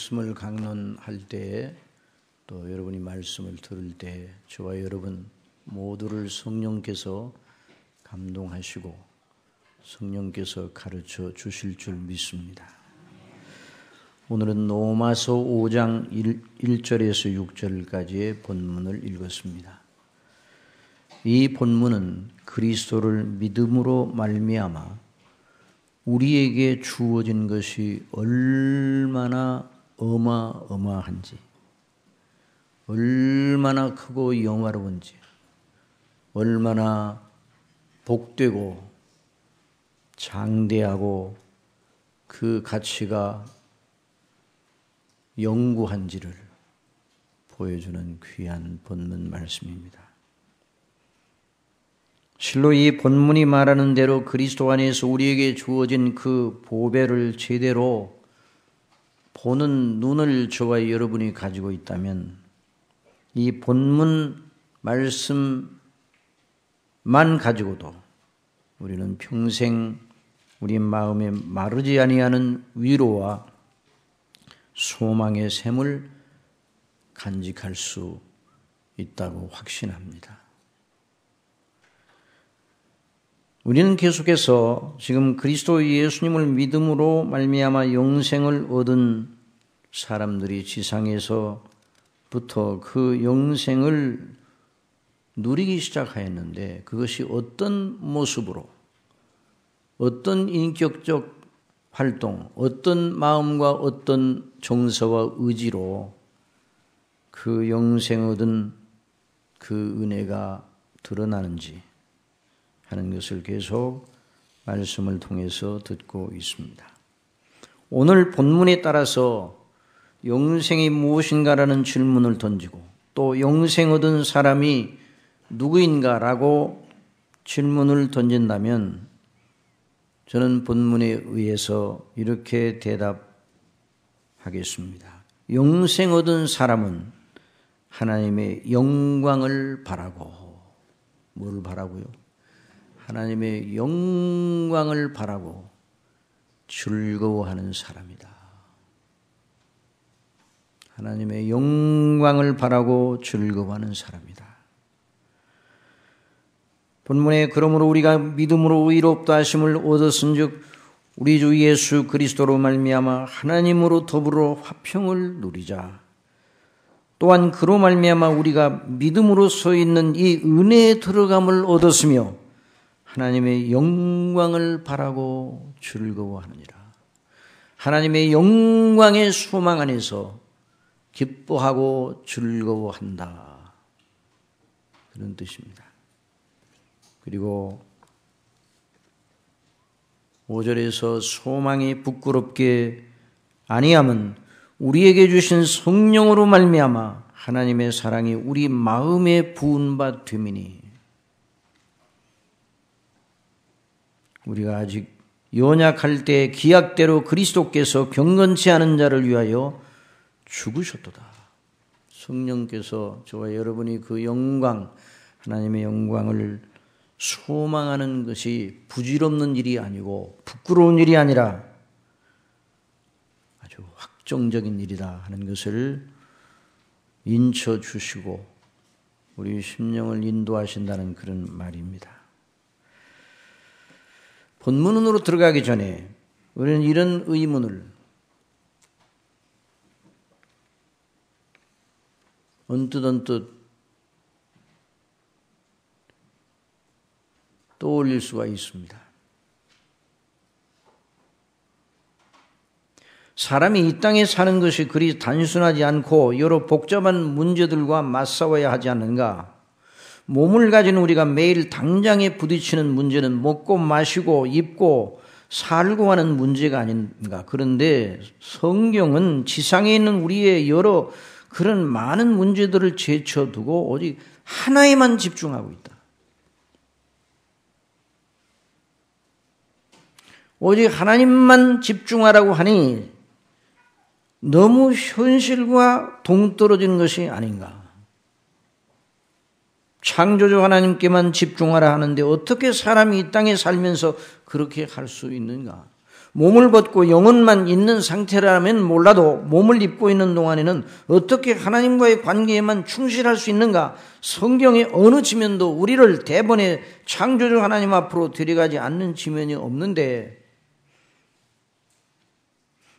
말씀을 강론할 때 또 여러분이 말씀을 들을 때 저와 여러분 모두를 성령께서 감동하시고 성령께서 가르쳐 주실 줄 믿습니다. 오늘은 로마서 5장 1절에서 6절까지의 본문을 읽었습니다. 이 본문은 그리스도를 믿음으로 말미암아 우리에게 주어진 것이 얼마나 어마어마한지, 얼마나 크고 영화로운지, 얼마나 복되고 장대하고 그 가치가 영구한지를 보여주는 귀한 본문 말씀입니다. 실로 이 본문이 말하는 대로 그리스도 안에서 우리에게 주어진 그 보배를 제대로 보는 눈을 저와 여러분이 가지고 있다면 이 본문 말씀만 가지고도 우리는 평생 우리 마음에 마르지 아니하는 위로와 소망의 샘을 간직할 수 있다고 확신합니다. 우리는 계속해서 지금 그리스도 예수님을 믿음으로 말미암아 영생을 얻은 사람들이 지상에서부터 그 영생을 누리기 시작하였는데 그것이 어떤 모습으로, 어떤 인격적 활동, 어떤 마음과 어떤 정서와 의지로 그 영생 얻은 그 은혜가 드러나는지 하는 것을 계속 말씀을 통해서 듣고 있습니다. 오늘 본문에 따라서 영생이 무엇인가라는 질문을 던지고 또 영생 얻은 사람이 누구인가라고 질문을 던진다면 저는 본문에 의해서 이렇게 대답하겠습니다. 영생 얻은 사람은 하나님의 영광을 바라고, 뭘 바라고요? 하나님의 영광을 바라고 즐거워하는 사람이다. 하나님의 영광을 바라고 즐거워하는 사람이다. 본문에 그러므로 우리가 믿음으로 의롭다 하심을 얻었은즉 우리 주 예수 그리스도로 말미암아 하나님으로 더불어 화평을 누리자. 또한 그로 말미암아 우리가 믿음으로 서 있는 이 은혜에 들어감을 얻었으며 하나님의 영광을 바라고 즐거워하느니라. 하나님의 영광의 소망 안에서 기뻐하고 즐거워한다. 그런 뜻입니다. 그리고 5절에서 소망이 부끄럽게 아니함은 우리에게 주신 성령으로 말미암아 하나님의 사랑이 우리 마음에 부은 바 됨이니 우리가 아직 연약할 때 기약대로 그리스도께서 경건치 않은 자를 위하여 죽으셨도다. 성령께서 저와 여러분이 그 영광, 하나님의 영광을 소망하는 것이 부질없는 일이 아니고 부끄러운 일이 아니라 아주 확정적인 일이다 하는 것을 인쳐 주시고 우리 심령을 인도하신다는 그런 말입니다. 본문으로 들어가기 전에 우리는 이런 의문을 언뜻 떠올릴 수가 있습니다. 사람이 이 땅에 사는 것이 그리 단순하지 않고 여러 복잡한 문제들과 맞싸워야 하지 않는가? 몸을 가진 우리가 매일 당장에 부딪히는 문제는 먹고 마시고 입고 살고 하는 문제가 아닌가? 그런데 성경은 지상에 있는 우리의 여러 그런 많은 문제들을 제쳐두고 오직 하나에만 집중하고 있다. 오직 하나님만 집중하라고 하니 너무 현실과 동떨어지는 것이 아닌가. 창조주 하나님께만 집중하라 하는데 어떻게 사람이 이 땅에 살면서 그렇게 할 수 있는가? 몸을 벗고 영혼만 있는 상태라면 몰라도 몸을 입고 있는 동안에는 어떻게 하나님과의 관계에만 충실할 수 있는가? 성경의 어느 지면도 우리를 대번에 창조주 하나님 앞으로 데려가지 않는 지면이 없는데,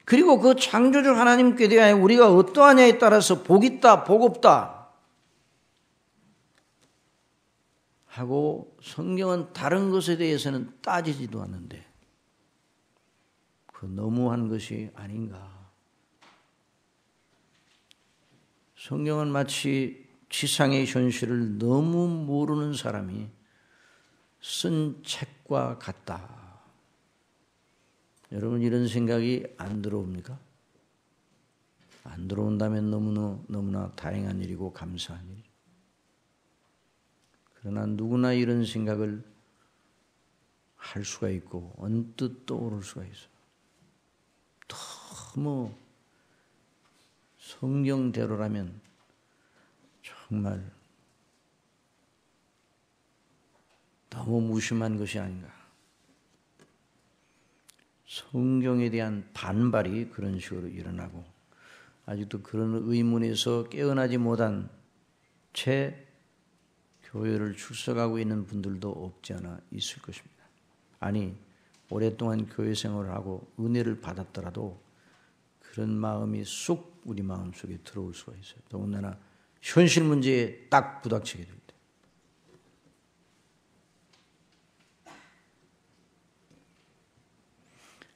그리고 그 창조주 하나님께 대하여 우리가 어떠하냐에 따라서 복 있다, 복 없다 하고 성경은 다른 것에 대해서는 따지지도 않는데 그 너무한 것이 아닌가. 성경은 마치 지상의 현실을 너무 모르는 사람이 쓴 책과 같다. 여러분 이런 생각이 안 들어옵니까? 안 들어온다면 너무나 다행한 일이고 감사한 일이죠. 그러나 누구나 이런 생각을 할 수가 있고 언뜻 떠오를 수가 있어요. 너무 성경대로라면 정말 너무 무심한 것이 아닌가. 성경에 대한 반발이 그런 식으로 일어나고 아직도 그런 의문에서 깨어나지 못한 채 교회를 출석하고 있는 분들도 없지 않아 있을 것입니다. 아니 오랫동안 교회 생활을 하고 은혜를 받았더라도 그런 마음이 쑥 우리 마음속에 들어올 수가 있어요. 더군다나 현실 문제에 딱 부닥치게 될 때.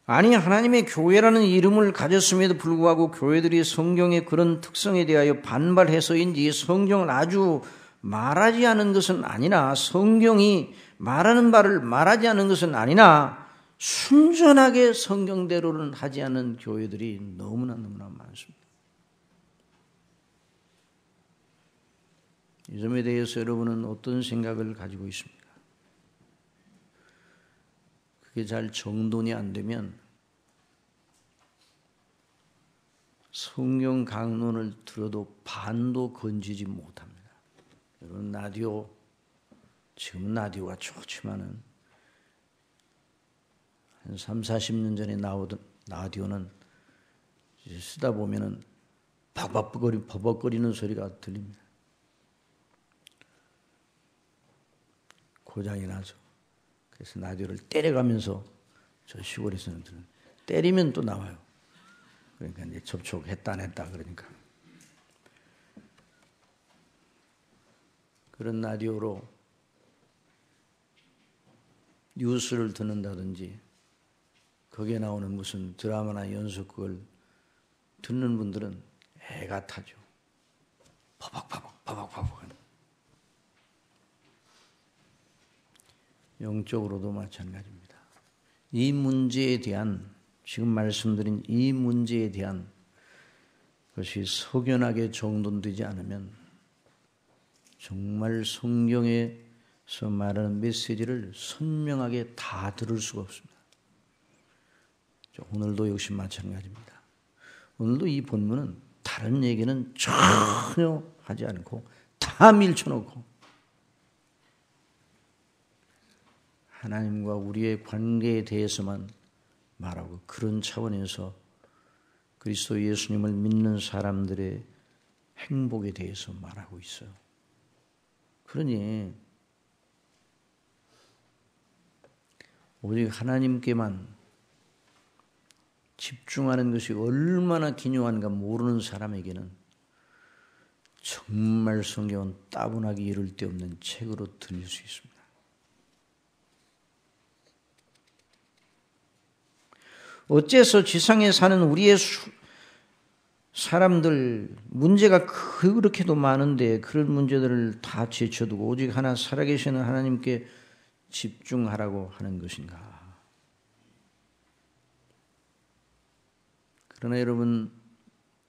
아니 하나님의 교회라는 이름을 가졌음에도 불구하고 교회들이 성경의 그런 특성에 대하여 반발해서인지 성경을 아주 말하지 않은 것은 아니나 성경이 말하는 바를 말하지 않은 것은 아니나 순전하게 성경대로는 하지 않은 교회들이 너무나 많습니다. 이 점에 대해서 여러분은 어떤 생각을 가지고 있습니까? 그게 잘 정돈이 안 되면 성경 강론을 들어도 반도 건지지 못합니다. 여러분 라디오, 지금은 라디오가 좋지만은 한 30-40년 전에 나오던 라디오는 쓰다 보면은 버벅거리는 소리가 들립니다. 고장이 나죠. 그래서 라디오를 때려가면서 저 시골에서는 때리면 또 나와요. 그러니까 이제 접촉했다 안 했다 그러니까. 그런 라디오로 뉴스를 듣는다든지 거기에 나오는 무슨 드라마나 연속극을 듣는 분들은 애가 타죠. 버벅버벅 하는. 영적으로도 마찬가지입니다. 이 문제에 대한 지금 말씀드린 이 문제에 대한 것이 석연하게 정돈되지 않으면 정말 성경에서 말하는 메시지를 선명하게 다 들을 수가 없습니다. 오늘도 역시 마찬가지입니다. 오늘도 이 본문은 다른 얘기는 전혀 하지 않고 다 밀쳐놓고 하나님과 우리의 관계에 대해서만 말하고 그런 차원에서 그리스도 예수님을 믿는 사람들의 행복에 대해서 말하고 있어요. 그러니 오직 하나님께만 집중하는 것이 얼마나 기묘한가 모르는 사람에게는 정말 성경은 따분하기 이를 데 없는 책으로 들릴 수 있습니다. 어째서 지상에 사는 우리의 사람들 문제가 그렇게도 많은데 그런 문제들을 다 제쳐두고 오직 하나 살아계시는 하나님께 집중하라고 하는 것인가? 그러나 여러분,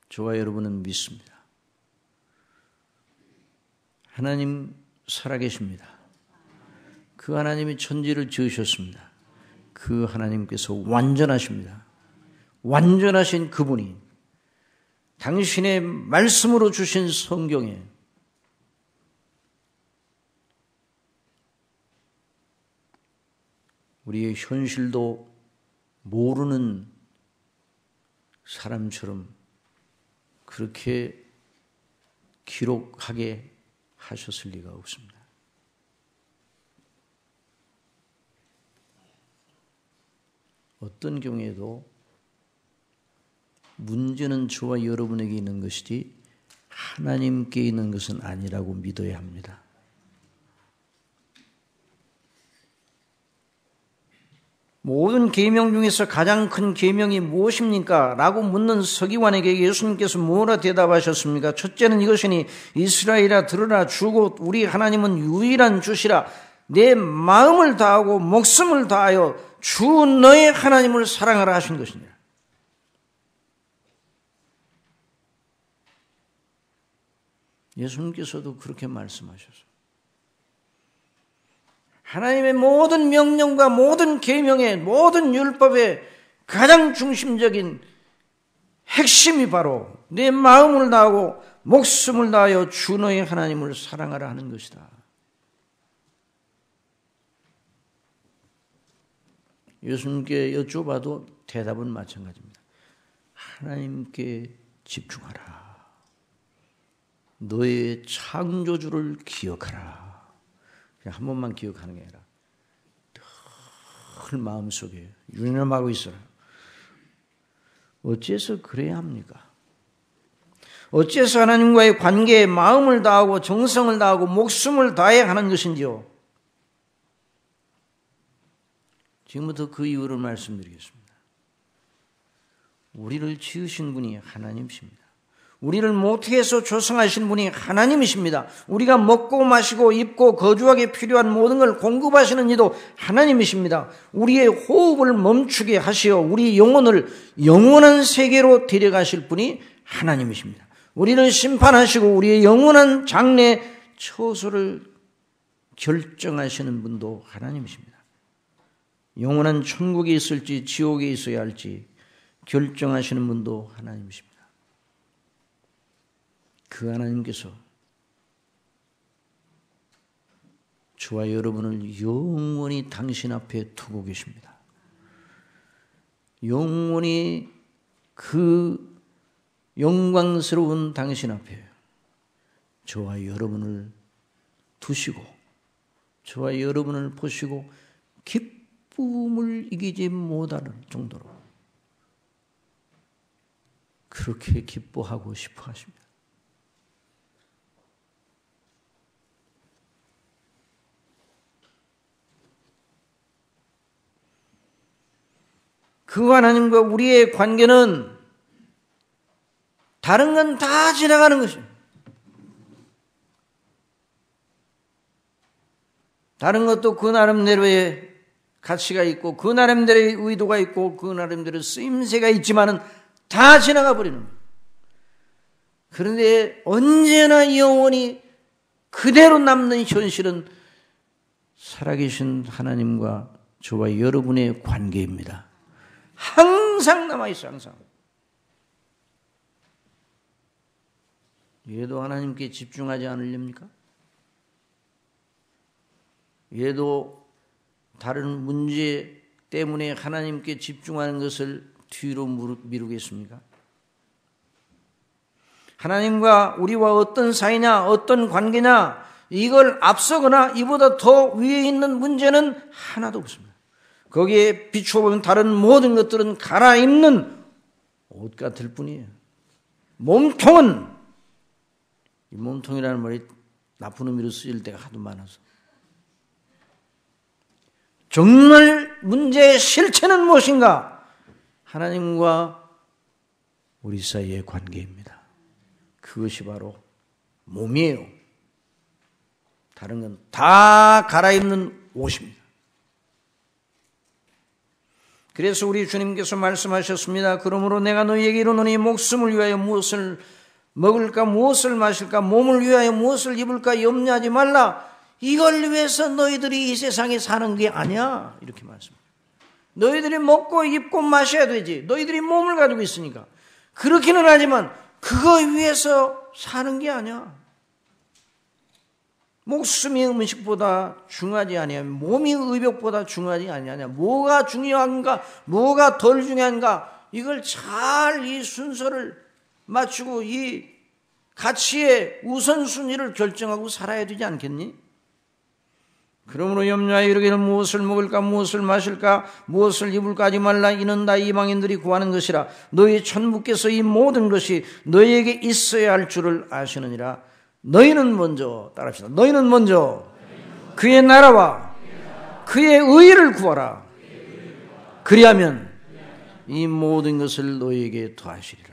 저와 여러분은 믿습니다. 하나님 살아계십니다. 그 하나님이 천지를 지으셨습니다. 그 하나님께서 완전하십니다. 완전하신 그분이 당신의 말씀으로 주신 성경에 우리의 현실도 모르는 사람처럼 그렇게 기록하게 하셨을 리가 없습니다. 어떤 경우에도 문제는 저와 여러분에게 있는 것이지 하나님께 있는 것은 아니라고 믿어야 합니다. 모든 계명 중에서 가장 큰 계명이 무엇입니까? 라고 묻는 서기관에게 예수님께서 뭐라 대답하셨습니까? 첫째는 이것이니 이스라엘아 들으라 주고 우리 하나님은 유일한 주시라 내 마음을 다하고 목숨을 다하여 주 너의 하나님을 사랑하라 하신 것이니라. 예수님께서도 그렇게 말씀하셨어요. 하나님의 모든 명령과 모든 계명의 모든 율법의 가장 중심적인 핵심이 바로 내 마음을 다하고 목숨을 다하여 주 너의 하나님을 사랑하라 하는 것이다. 예수님께 여쭤봐도 대답은 마찬가지입니다. 하나님께 집중하라. 너의 창조주를 기억하라. 그냥 한 번만 기억하는 게 아니라 늘 마음속에 유념하고 있어라. 어째서 그래야 합니까? 어째서 하나님과의 관계에 마음을 다하고 정성을 다하고 목숨을 다해야 하는 것인지요? 지금부터 그 이유를 말씀드리겠습니다. 우리를 지으신 분이 하나님이십니다. 우리를 모태에서 조성하신 분이 하나님이십니다. 우리가 먹고 마시고 입고 거주하기 필요한 모든 걸 공급하시는 이도 하나님이십니다. 우리의 호흡을 멈추게 하시어 우리 영혼을 영원한 세계로 데려가실 분이 하나님이십니다. 우리를 심판하시고 우리의 영원한 장래 처소를 결정하시는 분도 하나님이십니다. 영원한 천국에 있을지 지옥에 있어야 할지 결정하시는 분도 하나님이십니다. 그 하나님께서 저와 여러분을 영원히 당신 앞에 두고 계십니다. 영원히 그 영광스러운 당신 앞에 저와 여러분을 두시고 저와 여러분을 보시고 기쁨을 이기지 못하는 정도로 그렇게 기뻐하고 싶어 하십니다. 그 하나님과 우리의 관계는 다른 건 다 지나가는 것입니다. 다른 것도 그 나름대로의 가치가 있고 그 나름대로의 의도가 있고 그 나름대로의 쓰임새가 있지만은 다 지나가 버리는 거예요. 그런데 언제나 영원히 그대로 남는 현실은 살아계신 하나님과 저와 여러분의 관계입니다. 항상 남아있어요. 항상. 얘도 하나님께 집중하지 않으렵니까? 얘도 다른 문제 때문에 하나님께 집중하는 것을 뒤로 미루겠습니까? 하나님과 우리와 어떤 사이냐 어떤 관계냐 이걸 앞서거나 이보다 더 위에 있는 문제는 하나도 없습니다. 거기에 비추어보면 다른 모든 것들은 갈아입는 옷 같을 뿐이에요. 몸통은 이 몸통이라는 말이 나쁜 의미로 쓰일 때가 하도 많아서 정말 문제의 실체는 무엇인가? 하나님과 우리 사이의 관계입니다. 그것이 바로 몸이에요. 다른 건 다 갈아입는 옷입니다. 그래서 우리 주님께서 말씀하셨습니다. 그러므로 내가 너희에게 이르노니 목숨을 위하여 무엇을 먹을까 무엇을 마실까 몸을 위하여 무엇을 입을까 염려하지 말라. 이걸 위해서 너희들이 이 세상에 사는 게 아니야. 이렇게 말씀합니다. 너희들이 먹고 입고 마셔야 되지. 너희들이 몸을 가지고 있으니까. 그렇기는 하지만 그거 위해서 사는 게 아니야. 목숨이 음식보다 중요하지 아니하며 몸이 의복보다 중요하지 아니하냐. 뭐가 중요한가, 뭐가 덜 중요한가, 이걸 잘 이 순서를 맞추고 이 가치의 우선순위를 결정하고 살아야 되지 않겠니? 그러므로 염려하여 이르기를 무엇을 먹을까, 무엇을 마실까, 무엇을 입을까 하지 말라. 이는 다 이방인들이 구하는 것이라. 너희 천부께서 이 모든 것이 너희에게 있어야 할 줄을 아시느니라. 너희는 먼저, 따라합시다. 너희는 먼저 그의 나라와 그의 의를 구하라. 그리하면 이 모든 것을 너희에게 더하시리라.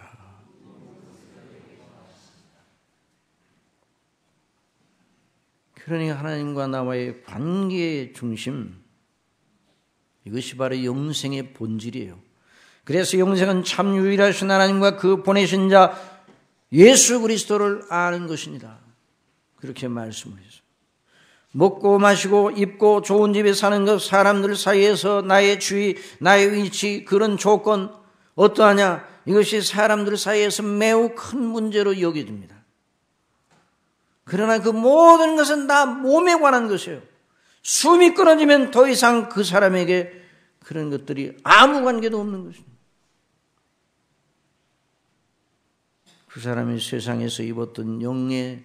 그러니 하나님과 나와의 관계의 중심, 이것이 바로 영생의 본질이에요. 그래서 영생은 참 유일하신 하나님과 그 보내신 자 예수 그리스도를 아는 것입니다. 그렇게 말씀을 했어요. 먹고 마시고 입고 좋은 집에 사는 것, 사람들 사이에서 나의 주의, 나의 위치, 그런 조건 어떠하냐, 이것이 사람들 사이에서 매우 큰 문제로 여겨집니다. 그러나 그 모든 것은 다 몸에 관한 것이에요. 숨이 끊어지면 더 이상 그 사람에게 그런 것들이 아무 관계도 없는 것입니다. 그 사람이 세상에서 입었던 영의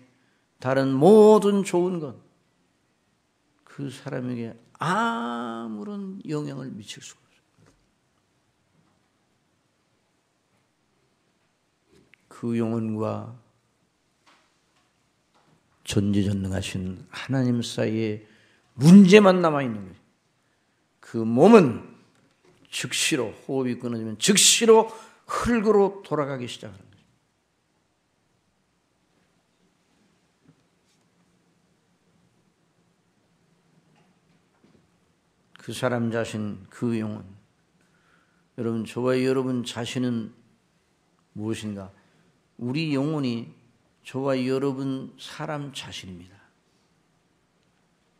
다른 모든 좋은 것, 그 사람에게 아무런 영향을 미칠 수가 없어요. 그 영혼과 전지전능하신 하나님 사이에 문제만 남아있는 거예요. 그 몸은 즉시로, 호흡이 끊어지면 즉시로 흙으로 돌아가기 시작하는 거예요. 그 사람 자신, 그 영혼. 여러분, 저와 여러분 자신은 무엇인가? 우리 영혼이 저와 여러분 사람 자신입니다.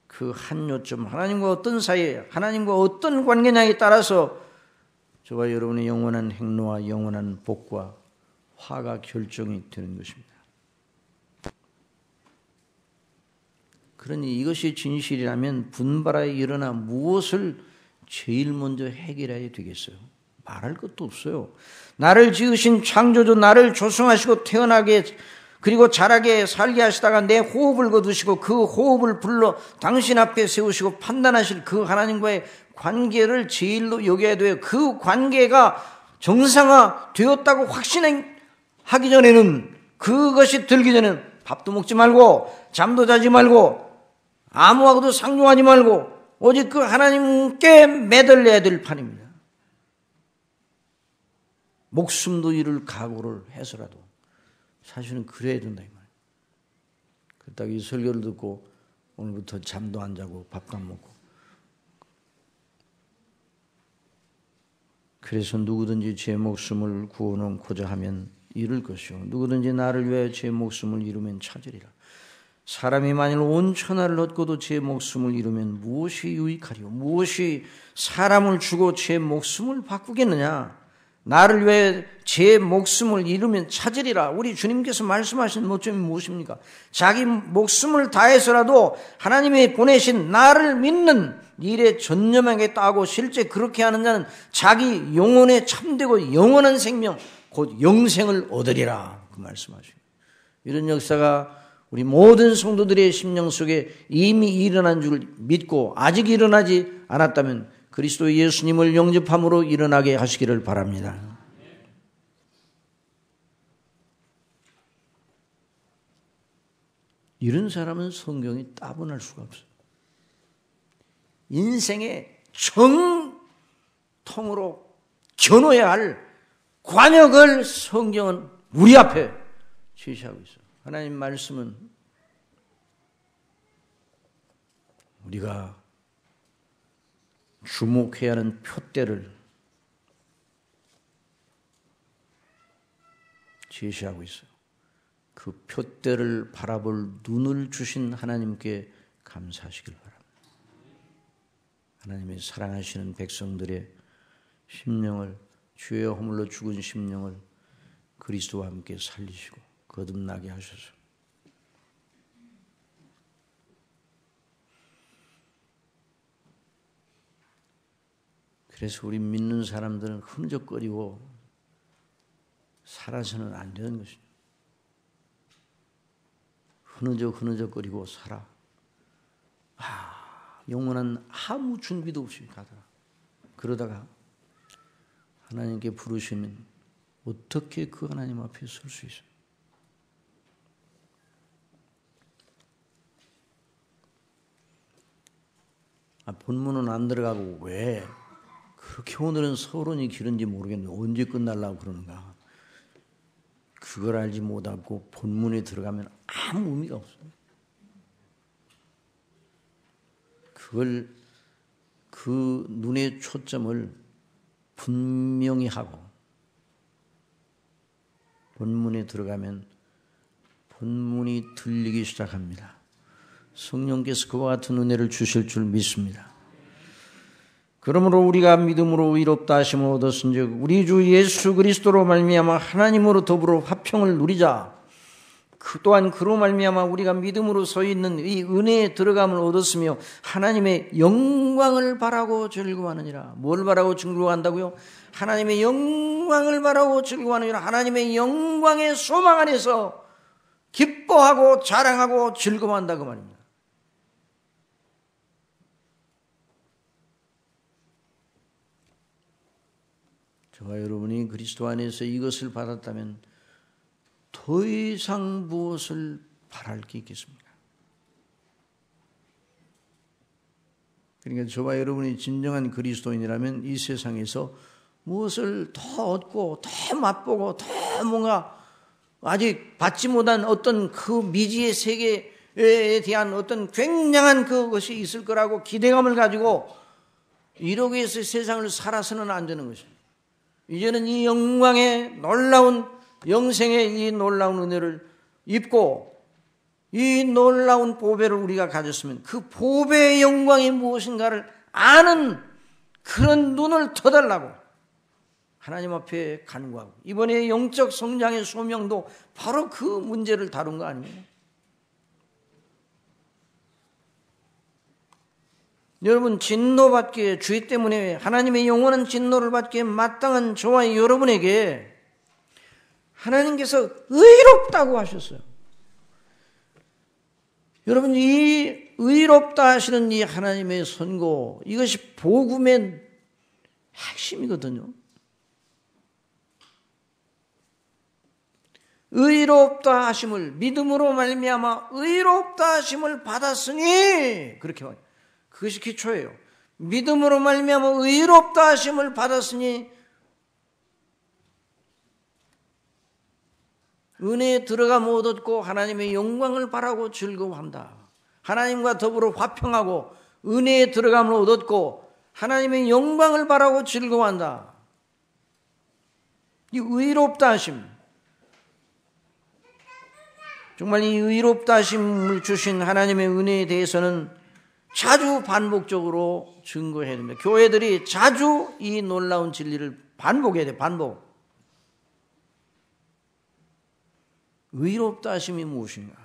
그 한 요점, 하나님과 어떤 사이에, 하나님과 어떤 관계냐에 따라서 저와 여러분의 영원한 행로와 영원한 복과 화가 결정이 되는 것입니다. 그러니 이것이 진실이라면 분발하여 일어나 무엇을 제일 먼저 해결해야 되겠어요? 말할 것도 없어요. 나를 지으신 창조주, 나를 조성하시고 태어나게 그리고 자라게 살게 하시다가 내 호흡을 거두시고 그 호흡을 불러 당신 앞에 세우시고 판단하실 그 하나님과의 관계를 제일로 여겨야 돼요. 그 관계가 정상화 되었다고 확신하기 전에는, 그것이 들기 전에는 밥도 먹지 말고 잠도 자지 말고 아무하고도 상종하지 말고 오직 그 하나님께 매달려야 될 판입니다. 목숨도 잃을 각오를 해서라도 사실은 그래야 된다 이 말이에요. 딱 이 설교를 듣고 오늘부터 잠도 안 자고 밥도 안 먹고, 그래서 누구든지 제 목숨을 구원하고자 하면 잃을 것이요 누구든지 나를 위하여 제 목숨을 잃으면 찾으리라. 사람이 만일 온 천하를 얻고도 제 목숨을 잃으면 무엇이 유익하리요? 무엇이 사람을 주고 제 목숨을 바꾸겠느냐? 나를 위해 제 목숨을 잃으면 찾으리라. 우리 주님께서 말씀하신 모점이 무엇입니까? 자기 목숨을 다해서라도 하나님이 보내신 나를 믿는 일에 전념하겠다고 실제 그렇게 하는 자는 자기 영혼에 참되고 영원한 생명, 곧 영생을 얻으리라. 그 말씀하시고, 이런 역사가 우리 모든 성도들의 심령 속에 이미 일어난 줄 믿고 아직 일어나지 않았다면 그리스도 예수님을 영접함으로 일어나게 하시기를 바랍니다. 이런 사람은 성경이 따분할 수가 없어요. 인생의 정통으로 겨눠야 할 관역을 성경은 우리 앞에 제시하고 있어요. 하나님 말씀은 우리가 주목해야 하는 표대를 제시하고 있어요. 그 표대를 바라볼 눈을 주신 하나님께 감사하시길 바랍니다. 하나님의 사랑하시는 백성들의 심령을, 죄에 허물러 죽은 심령을 그리스도와 함께 살리시고 거듭나게 하셔서 그래서 우리 믿는 사람들은 흐느적거리고 살아서는 안 되는 것입니다. 흐느적거리고 살아. 영원한 아무 준비도 없이 가다가 그러다가 하나님께 부르시면 어떻게 그 하나님 앞에 설 수 있어요? 본문은 안 들어가고 왜 그렇게 오늘은 서론이 길은지 모르겠는데 언제 끝날라고 그러는가? 그걸 알지 못하고 본문에 들어가면 아무 의미가 없어요. 그 눈의 초점을 분명히 하고 본문에 들어가면 본문이 들리기 시작합니다. 성령께서 그와 같은 은혜를 주실 줄 믿습니다. 그러므로 우리가 믿음으로 의롭다 하심을 얻었은즉 우리 주 예수 그리스도로 말미암아 하나님으로 더불어 화평을 누리자. 또한 그로 말미암아 우리가 믿음으로 서 있는 이 은혜에 들어감을 얻었으며 하나님의 영광을 바라고 즐거워하느니라. 뭘 바라고 즐거워한다고요? 하나님의 영광을 바라고 즐거워하느니라. 하나님의 영광의 소망 안에서 기뻐하고 자랑하고 즐거워한다 그 말입니다. 저와 여러분이 그리스도 안에서 이것을 받았다면 더 이상 무엇을 바랄 게 있겠습니까? 그러니까 저와 여러분이 진정한 그리스도인이라면 이 세상에서 무엇을 더 얻고 더 맛보고 더 뭔가 아직 받지 못한 어떤 그 미지의 세계에 대한 어떤 굉장한 그것이 있을 거라고 기대감을 가지고 이러기 위해서 세상을 살아서는 안 되는 것입니다. 이제는 이 영광의 놀라운 영생의 이 놀라운 은혜를 입고 이 놀라운 보배를 우리가 가졌으면 그 보배의 영광이 무엇인가를 아는 그런 눈을 터달라고 하나님 앞에 간구하고 이번에 영적 성장의 소명도 바로 그 문제를 다룬 거 아니에요? 여러분 진노받기에 죄 때문에 하나님의 영원한 진노를 받기에 마땅한 저와 여러분에게 하나님께서 의롭다고 하셨어요. 여러분 이 의롭다 하시는 이 하나님의 선고 이것이 복음의 핵심이거든요. 의롭다 하심을 믿음으로 말미암아 의롭다 하심을 받았으니 그렇게 말해요. 그것이 기초예요. 믿음으로 말미암아 의롭다 하심을 받았으니 은혜에 들어가 못 얻고 하나님의 영광을 바라고 즐거워한다. 하나님과 더불어 화평하고 은혜에 들어감을 얻었고 하나님의 영광을 바라고 즐거워한다. 이 의롭다 하심 정말 이 의롭다 하심을 주신 하나님의 은혜에 대해서는 자주 반복적으로 증거해야 됩니다. 교회들이 자주 이 놀라운 진리를 반복해야 돼요. 반복. 의롭다 하심이 무엇인가?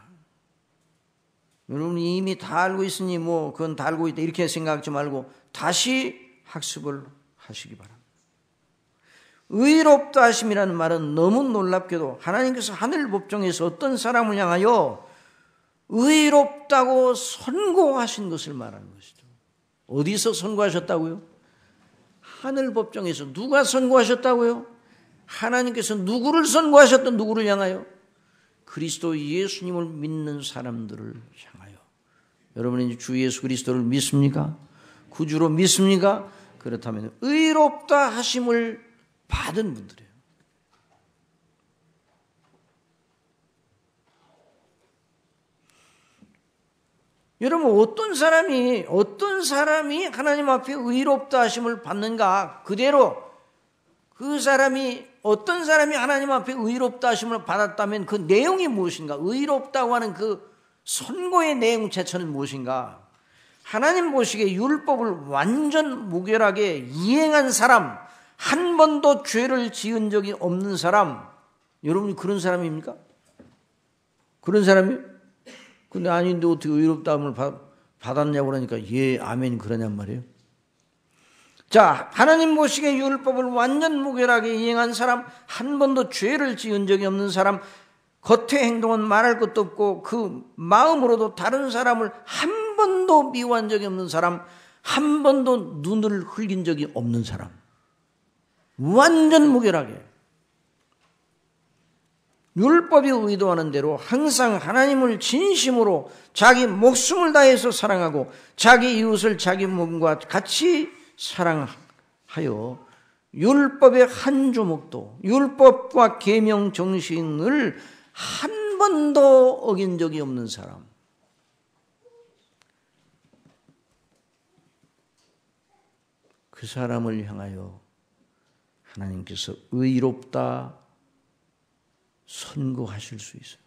여러분이 이미 다 알고 있으니 그건 다 알고 있다 이렇게 생각하지 말고 다시 학습을 하시기 바랍니다. 의롭다 하심이라는 말은 너무 놀랍게도 하나님께서 하늘 법정에서 어떤 사람을 향하여 의롭다고 선고하신 것을 말하는 것이죠. 어디서 선고하셨다고요? 하늘 법정에서. 누가 선고하셨다고요? 하나님께서 누구를 선고하셨던 누구를 향하여? 그리스도 예수님을 믿는 사람들을 향하여. 여러분이 주 예수 그리스도를 믿습니까? 구주로 믿습니까? 그렇다면 의롭다 하심을 받은 분들이에요. 여러분 어떤 사람이 하나님 앞에 의롭다 하심을 받는가? 그대로 어떤 사람이 하나님 앞에 의롭다 하심을 받았다면 그 내용이 무엇인가? 의롭다고 하는 그 선고의 내용 자체는 무엇인가? 하나님 보시기에 율법을 완전 무결하게 이행한 사람, 한 번도 죄를 지은 적이 없는 사람, 여러분이 그런 사람입니까? 그런 사람이? 근데 아닌데 어떻게 의롭다함을 받았냐고 그러니까 예, 아멘 그러냔 말이에요. 자, 하나님 보시기에 율법을 완전 무결하게 이행한 사람, 한 번도 죄를 지은 적이 없는 사람, 겉의 행동은 말할 것도 없고 그 마음으로도 다른 사람을 한 번도 미워한 적이 없는 사람, 한 번도 눈을 흘린 적이 없는 사람, 완전 무결하게 율법이 의도하는 대로 항상 하나님을 진심으로 자기 목숨을 다해서 사랑하고 자기 이웃을 자기 몸과 같이 사랑하여 율법의 한 조목도, 율법과 계명 정신을 한 번도 어긴 적이 없는 사람, 그 사람을 향하여 하나님께서 의롭다 선고하실 수 있어요.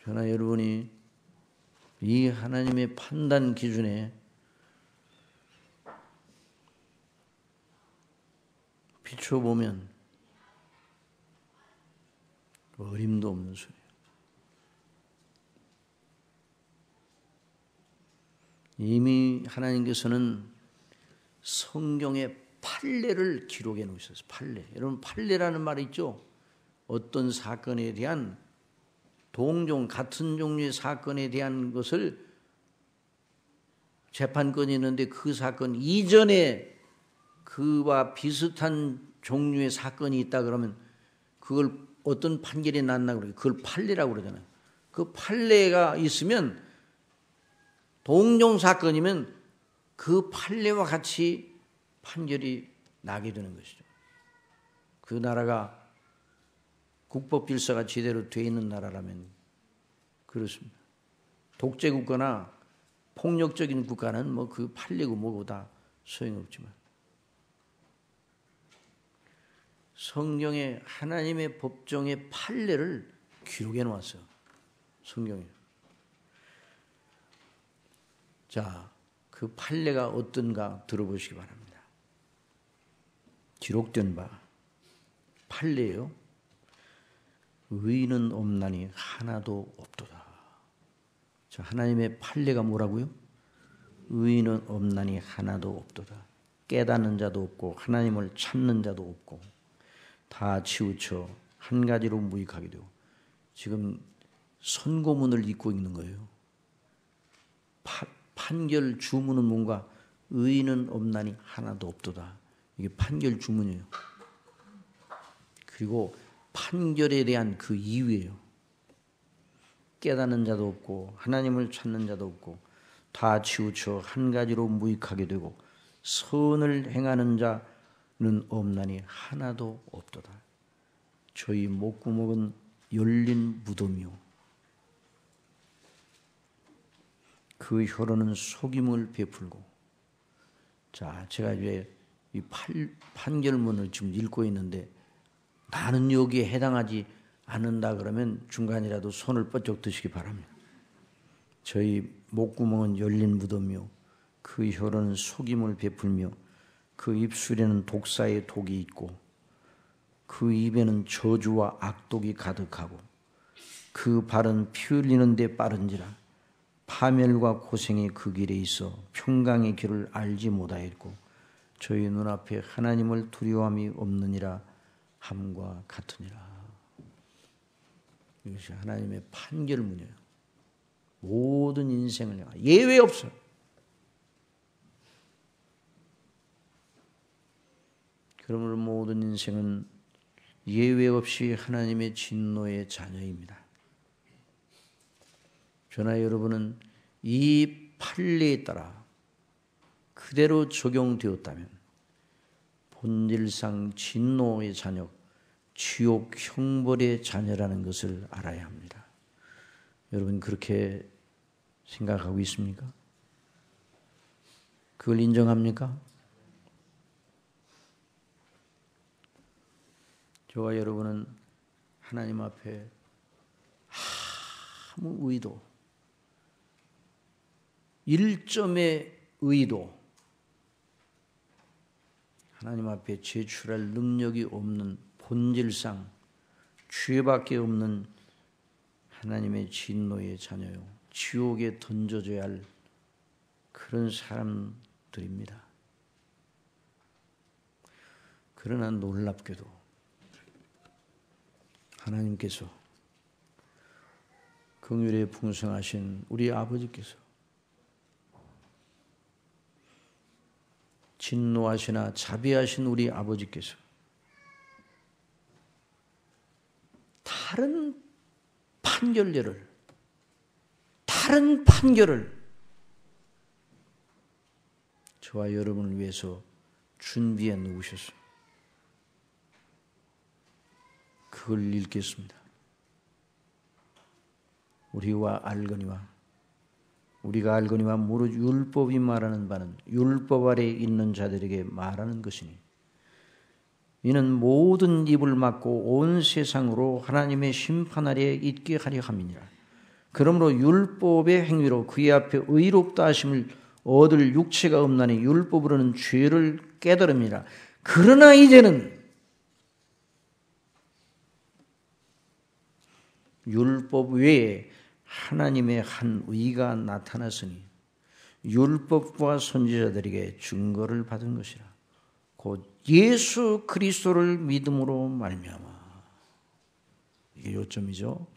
저나 여러분이 이 하나님의 판단 기준에 비춰보면 어림도 없는 소리예요. 이미 하나님께서는 성경에 판례를 기록해 놓으셨어요. 판례. 여러분, 판례라는 말이 있죠. 어떤 사건에 대한 동종 같은 종류의 사건에 대한 것을 재판권이 있는데 그 사건 이전에 그와 비슷한 종류의 사건이 있다 그러면 그걸 어떤 판결이 났나 그래요. 그걸 판례라고 그러잖아요. 그 판례가 있으면 동종 사건이면 그 판례와 같이 판결이 나게 되는 것이죠. 그 나라가 국법 질서가 제대로 되어 있는 나라라면 그렇습니다. 독재 국가나 폭력적인 국가는 뭐 그 판례고 뭐고 다 소용없지만 성경에 하나님의 법정의 판례를 기록해 놓았어요. 성경에. 자, 그 판례가 어떤가 들어보시기 바랍니다. 기록된 바 판례요. 의인은 없나니 하나도 없도다. 자, 하나님의 판례가 뭐라고요? 의인은 없나니 하나도 없도다. 깨닫는 자도 없고 하나님을 찾는 자도 없고 다 치우쳐 한 가지로 무익하게 되고, 지금 선고문을 읽고 있는 거예요. 판결 주문은 뭔가 의인은 없나니 하나도 없도다. 이게 판결 주문이에요. 그리고 판결에 대한 그 이유예요. 깨닫는 자도 없고 하나님을 찾는 자도 없고 다 치우쳐 한 가지로 무익하게 되고 선을 행하는 자는 없나니 하나도 없도다. 저희 목구멍은 열린 무덤이요 그 혀로는 속임을 베풀고. 자, 제가 이제 이 판결문을 지금 읽고 있는데 나는 여기에 해당하지 않는다 그러면 중간이라도 손을 뻗쩍 드시기 바랍니다. 저희 목구멍은 열린 무덤이요 그 혀로는 속임을 베풀며 그 입술에는 독사의 독이 있고 그 입에는 저주와 악독이 가득하고 그 발은 피 흘리는 데 빠른지라 파멸과 고생이 그 길에 있어 평강의 길을 알지 못하였고 저희 눈앞에 하나님을 두려움이 없느니라 함과 같으니라. 이것이 하나님의 판결문이에요. 모든 인생을 향하여 예외 없어요. 그러므로 모든 인생은 예외 없이 하나님의 진노의 자녀입니다. 저나 여러분은 이 판례에 따라 그대로 적용되었다면 본질상 진노의 자녀, 지옥 형벌의 자녀라는 것을 알아야 합니다. 여러분 그렇게 생각하고 있습니까? 그걸 인정합니까? 저와 여러분은 하나님 앞에 아무 의도, 일점의 의도, 하나님 앞에 제출할 능력이 없는 본질상 죄밖에 없는 하나님의 진노의 자녀요, 지옥에 던져줘야 할 그런 사람들입니다. 그러나 놀랍게도 하나님께서 긍휼에 풍성하신 우리 아버지께서 진노하시나 자비하신 우리 아버지께서 다른 판결을 저와 여러분을 위해서 준비해 놓으셨어요. 그걸 읽겠습니다. 우리가 알거니와 무릇 율법이 말하는 바는 율법 아래 있는 자들에게 말하는 것이니 이는 모든 입을 막고 온 세상으로 하나님의 심판하리에 있게 하려 함이니라. 그러므로 율법의 행위로 그의 앞에 의롭다 하심을 얻을 육체가 없나니 율법으로는 죄를 깨달음이라. 그러나 이제는 율법 외에 하나님의 한 의가 나타났으니 율법과 선지자들에게 증거를 받은 것이라. 곧 예수 그리스도를 믿음으로 말미암아. 이게 요점이죠.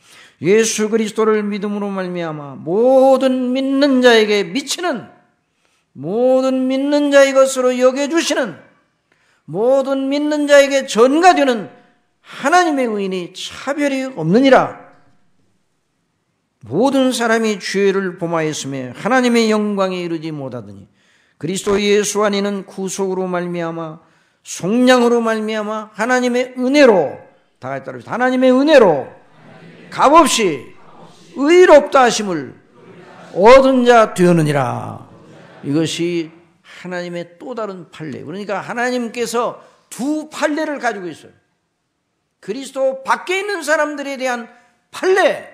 예수 그리스도를 믿음으로 말미암아 모든 믿는 자에게 미치는, 모든 믿는 자의 것으로 여겨주시는, 모든 믿는 자에게 전가되는 하나님의 의인이 차별이 없느니라. 모든 사람이 죄를 범하였음에 하나님의 영광에 이르지 못하더니 그리스도 예수 안에는 구속으로 말미암아 속량으로 말미암아 하나님의 은혜로, 다 같이 따라합시다. 하나님의 은혜로 값없이 의롭다 하심을 얻은 자 되었느니라. 이것이 하나님의 또 다른 판례. 그러니까 하나님께서 두 판례를 가지고 있어요. 그리스도 밖에 있는 사람들에 대한 판례,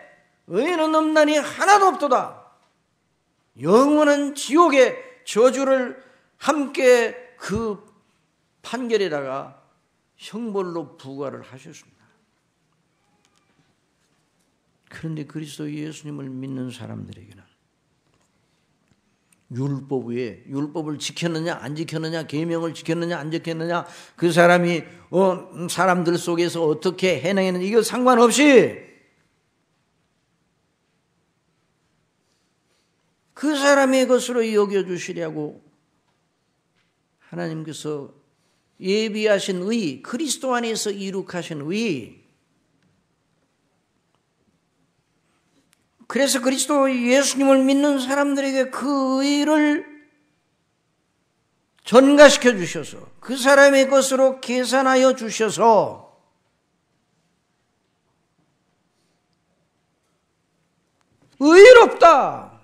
의인은 없나니 하나도 없도다. 영원한 지옥의 저주를 함께 그 판결에다가 형벌로 부과를 하셨습니다. 그런데 그리스도 예수님을 믿는 사람들에게는 율법 외에, 율법을 지켰느냐 안 지켰느냐, 계명을 지켰느냐 안 지켰느냐, 그 사람이 사람들 속에서 어떻게 해내는 이거 상관없이 그 사람의 것으로 여겨주시려고 하나님께서 예비하신 의, 그리스도 안에서 이룩하신 의, 그래서 그리스도 예수님을 믿는 사람들에게 그 의를 전가시켜 주셔서 그 사람의 것으로 계산하여 주셔서 의롭다,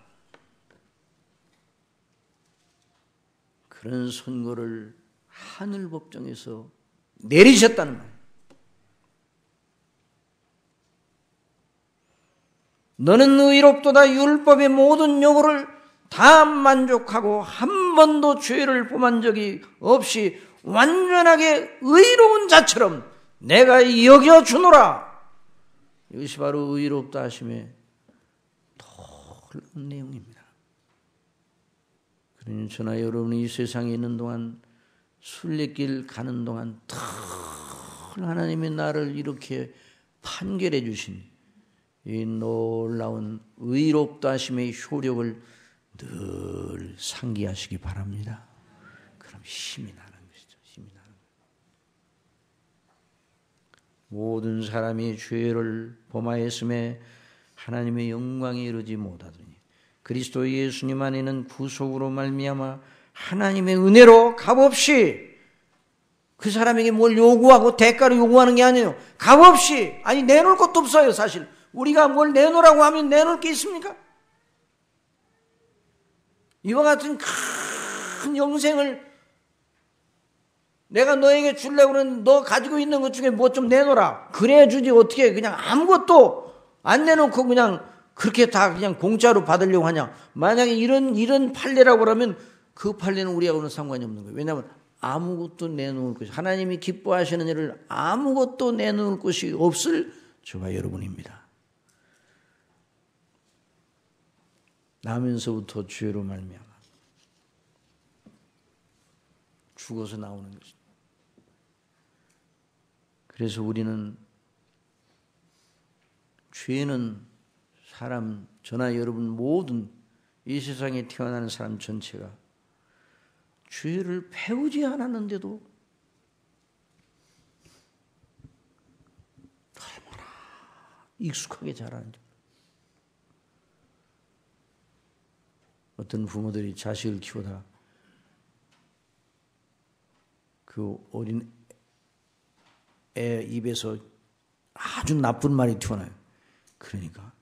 그런 선고를 하늘 법정에서 내리셨다는 말. 너는 의롭도다. 율법의 모든 요구를 다 만족하고 한 번도 죄를 범한 적이 없이 완전하게 의로운 자처럼 내가 여겨주노라. 이것이 바로 의롭다 하심의 놀라운 내용입니다. 그러니 저나 여러분이 이 세상에 있는 동안, 순례길 가는 동안 늘 하나님이 나를 이렇게 판결해 주신 이 놀라운 의롭다 하심의 효력을 늘 상기하시기 바랍니다. 그럼 힘이 나는 것이죠. 힘이 나는 거예요. 모든 사람이 죄를 범하였음에 하나님의 영광에 이르지 못하더니 그리스도 예수님 안에는 구속으로 말미암아 하나님의 은혜로 값없이, 그 사람에게 뭘 요구하고 대가로 요구하는 게 아니에요. 값없이, 아니 내놓을 것도 없어요. 사실 우리가 뭘 내놓으라고 하면 내놓을 게 있습니까? 이와 같은 큰 영생을 내가 너에게 주려고 그러는데 너 가지고 있는 것 중에 뭐 좀 내놓으라. 그래 주지 어떻게 그냥 아무것도 안 내놓고 그냥 그렇게 다 그냥 공짜로 받으려고 하냐. 만약에 이런 판례라고 그러면 그 판례는 우리하고는 상관이 없는 거예요. 왜냐하면 아무것도 내놓을 것이, 하나님이 기뻐하시는 일을 아무것도 내놓을 것이 없을 저와 여러분입니다. 나면서부터 죄로 말미암아 죽어서 나오는 것입니다. 그래서 우리는 죄는 사람, 저나 여러분 모든 이 세상에 태어나는 사람 전체가 죄를 배우지 않았는데도 얼마나 익숙하게 자라는지. 어떤 부모들이 자식을 키우다 그 어린 애 입에서 아주 나쁜 말이 튀어나와요. 그러니까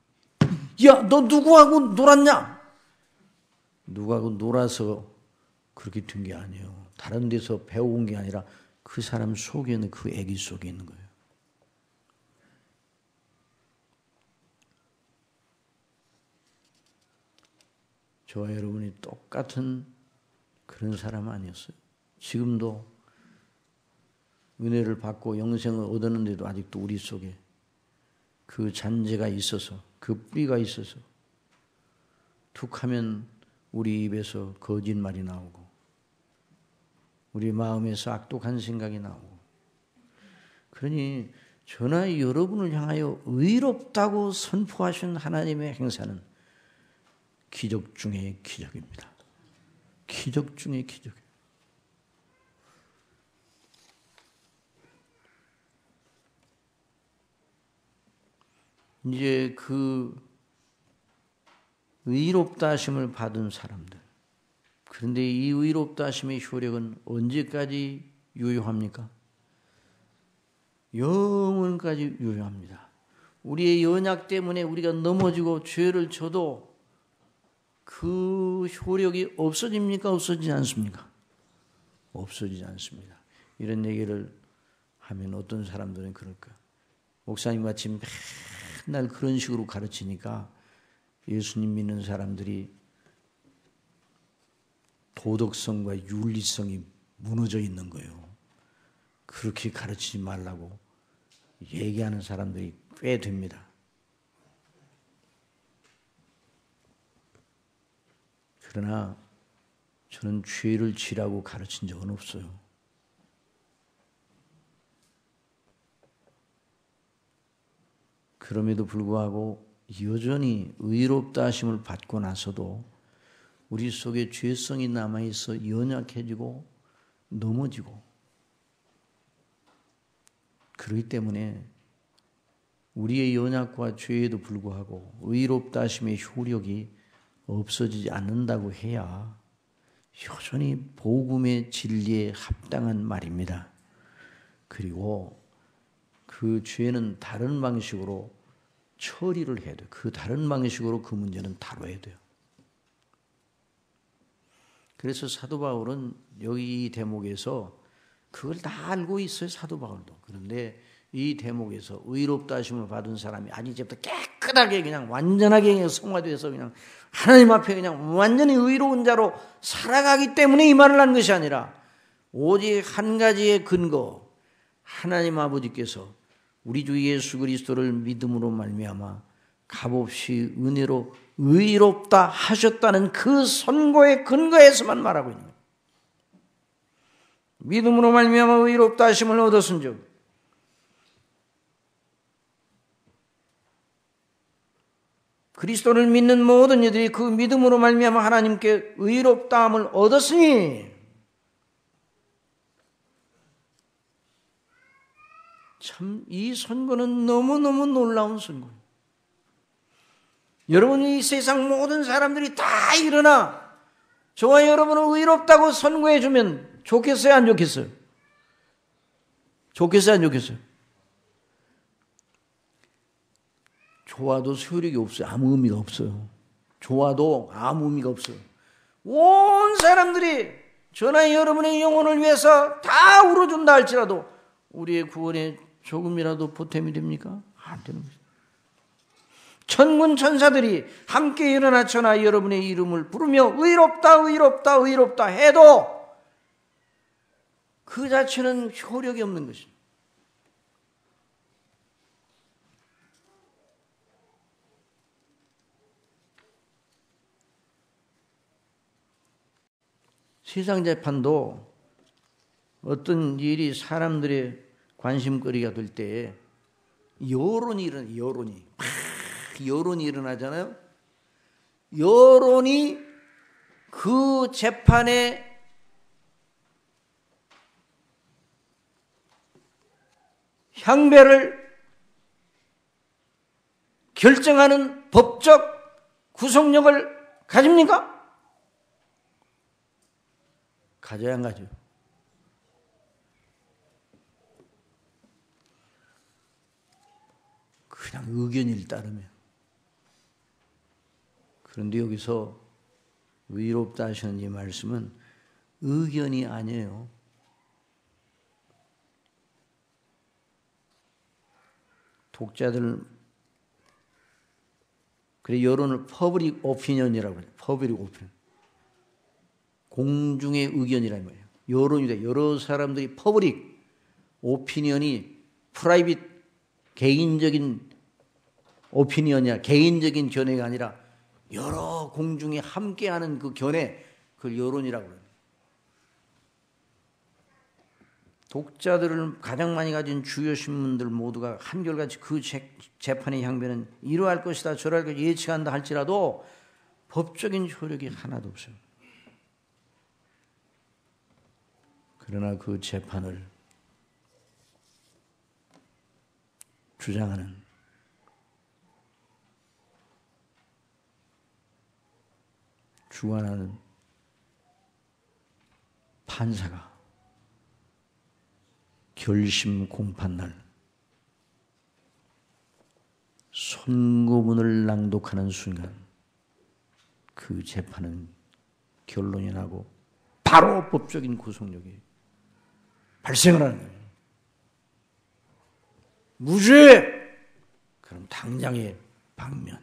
야, 너 누구하고 놀았냐? 누구하고 놀아서 그렇게 된 게 아니에요. 다른 데서 배워온 게 아니라 그 사람 속에 있는 그 애기 속에 있는 거예요. 저와 여러분이 똑같은 그런 사람 아니었어요. 지금도 은혜를 받고 영생을 얻었는데도 아직도 우리 속에 그 잔재가 있어서, 그 뿌리가 있어서 툭하면 우리 입에서 거짓말이 나오고 우리 마음에서 악독한 생각이 나오고. 그러니 저나 여러분을 향하여 의롭다고 선포하신 하나님의 행사는 기적 중의 기적입니다. 기적 중의 기적이에요. 이제 그 의롭다 하심을 받은 사람들, 그런데 이 의롭다 하심의 효력은 언제까지 유효합니까? 영원까지 유효합니다. 우리의 연약 때문에 우리가 넘어지고 죄를 져도 그 효력이 없어집니까? 없어지지 않습니까? 없어지지 않습니다. 이런 얘기를 하면 어떤 사람들은 그럴까? 목사님 같이 맨날 그런 식으로 가르치니까 예수님 믿는 사람들이 도덕성과 윤리성이 무너져 있는 거예요. 그렇게 가르치지 말라고 얘기하는 사람들이 꽤 됩니다. 그러나 저는 죄를 지라고 가르친 적은 없어요. 그럼에도 불구하고 여전히 의롭다 하심을 받고 나서도 우리 속에 죄성이 남아있어 연약해지고 넘어지고, 그렇기 때문에 우리의 연약과 죄에도 불구하고 의롭다 하심의 효력이 없어지지 않는다고 해야 여전히 복음의 진리에 합당한 말입니다. 그리고 그 죄는 다른 방식으로 처리를 해야 돼요. 그 다른 방식으로 그 문제는 다뤄야 돼요. 그래서 사도 바울은 여기 이 대목에서 그걸 다 알고 있어요. 사도 바울도. 그런데 이 대목에서 의롭다 하심을 받은 사람이 아니 이제부터 깨끗하게 그냥 완전하게 그냥 성화돼서 그냥 하나님 앞에 그냥 완전히 의로운 자로 살아가기 때문에 이 말을 한 것이 아니라 오직 한 가지의 근거, 하나님 아버지께서 우리 주 예수 그리스도를 믿음으로 말미암아 값없이 은혜로 의롭다 하셨다는 그 선고의 근거에서만 말하고 있는 거예요. 믿음으로 말미암아 의롭다 하심을 얻었은즉 그리스도를 믿는 모든 이들이 그 믿음으로 말미암아 하나님께 의롭다함을 얻었으니 참 이 선고는 너무너무 놀라운 선고예요. 여러분, 이 세상 모든 사람들이 다 일어나 저와 여러분을 의롭다고 선고해 주면 좋겠어요, 안 좋겠어요? 좋겠어요, 안 좋겠어요? 좋아도 소용이 없어요. 아무 의미가 없어요. 좋아도 아무 의미가 없어요. 온 사람들이 저나 여러분의 영혼을 위해서 다 울어준다 할지라도 우리의 구원에 조금이라도 보탬이 됩니까? 안 되는 것입니다. 천군 천사들이 함께 일어나 저나 여러분의 이름을 부르며 의롭다 의롭다 의롭다 해도 그 자체는 효력이 없는 것입니다. 세상 재판도 어떤 일이 사람들의 관심거리가 될 때 여론이 일어나잖아요. 여론이 그 재판의 향배를 결정하는 법적 구속력을 가집니까? 가져야 안 가죠. 그냥 의견을 따르면. 그런데 여기서 의롭다 하시는 이 말씀은 의견이 아니에요. 독자들, 그래 여론을 퍼블릭 오피니언이라고 해요. 퍼블릭 오피니언. 공중의 의견이라는 거예요. 여론이다. 여러 사람들이 퍼블릭 오피니언이 프라이빗 개인적인 오피니언이야. 개인적인 견해가 아니라 여러 공중이 함께하는 그 견해, 그걸 여론이라고 해요. 독자들을 가장 많이 가진 주요 신문들 모두가 한결같이 그 재판의 향배는 이러할 것이다 저러할 것이다 예측한다 할지라도 법적인 효력이 하나도 없어요. 그러나 그 재판을 주장하는 주관하는 판사가 결심 공판날 선고문을 낭독하는 순간 그 재판은 결론이 나고 바로 법적인 구속력이 발생을 하는 거예요. 무죄! 그럼 당장의 방면.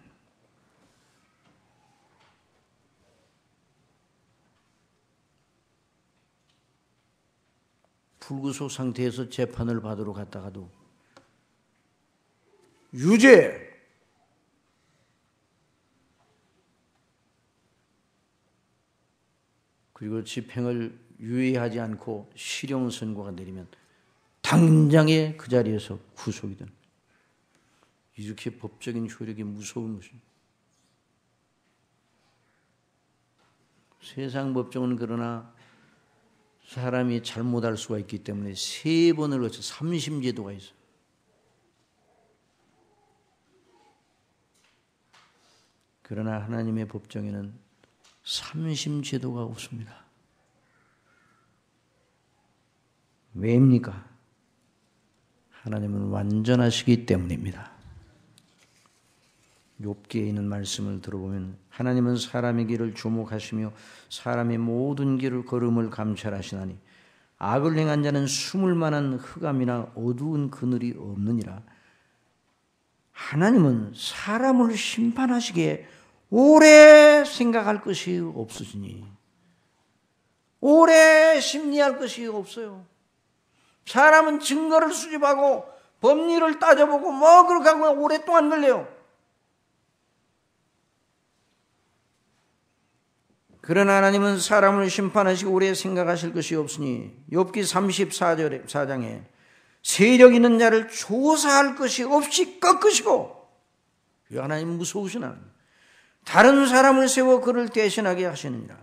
불구속 상태에서 재판을 받으러 갔다가도 유죄! 그리고 집행을 유예하지 않고 실형 선고가 내리면 당장에 그 자리에서 구속이 되는 거예요. 이렇게 법적인 효력이 무서운 것입니다. 세상 법정은 그러나 사람이 잘못할 수가 있기 때문에 3번을 거쳐 3심제도가 있어요. 그러나 하나님의 법정에는 3심제도가 없습니다. 왜입니까? 하나님은 완전하시기 때문입니다. 욥기에 있는 말씀을 들어보면 하나님은 사람의 길을 주목하시며 사람의 모든 길을 걸음을 감찰하시나니 악을 행한 자는 숨을 만한 흑암이나 어두운 그늘이 없느니라. 하나님은 사람을 심판하시기에 오래 생각할 것이 없으시니 오래 심리할 것이 없어요. 사람은 증거를 수집하고 법리를 따져보고 뭐 그렇게 하고 오랫동안 걸려요. 그러나 하나님은 사람을 심판하시고 오래 생각하실 것이 없으니 욥기 34장에 세력 있는 자를 조사할 것이 없이 꺾으시고 하나님 무서우신 하나님 다른 사람을 세워 그를 대신하게 하시느니라.